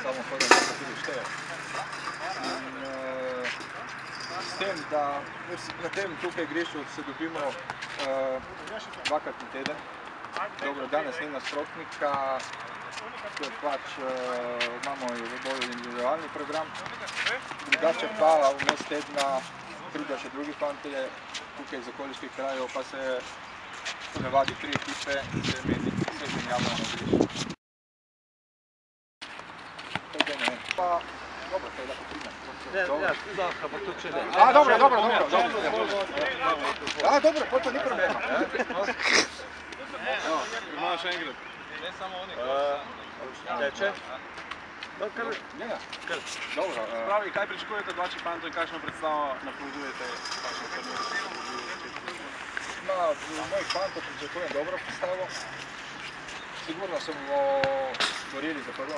Samo hodam, da se tudi šteje. S tem, da na tem tukaj igrišču se dobimo dvakrat na teden. Dobro, danes ni nasprotnika, ker pač imamo bolj individualni program. Drugače pa vmes tedna pridejo še drugi fantje, tukaj iz okoliških krajev, pa se ponavadi 3 ekipe se menjavljajo na igrišču. Pa, dobro, to je lahko primjer. Ja, pa tudi če ne. Dobro. Dobro, pa to ni problema. Imamo še enkrat. Ne samo oni. Teče? Dobro. Pravi, kaj pričakujete od vaših fantov in kakšno predstavo napovedujete vašem turnirju? Od mojih fantov pričakujem dobro predstavo. Sigurno se bomo borili za prvo.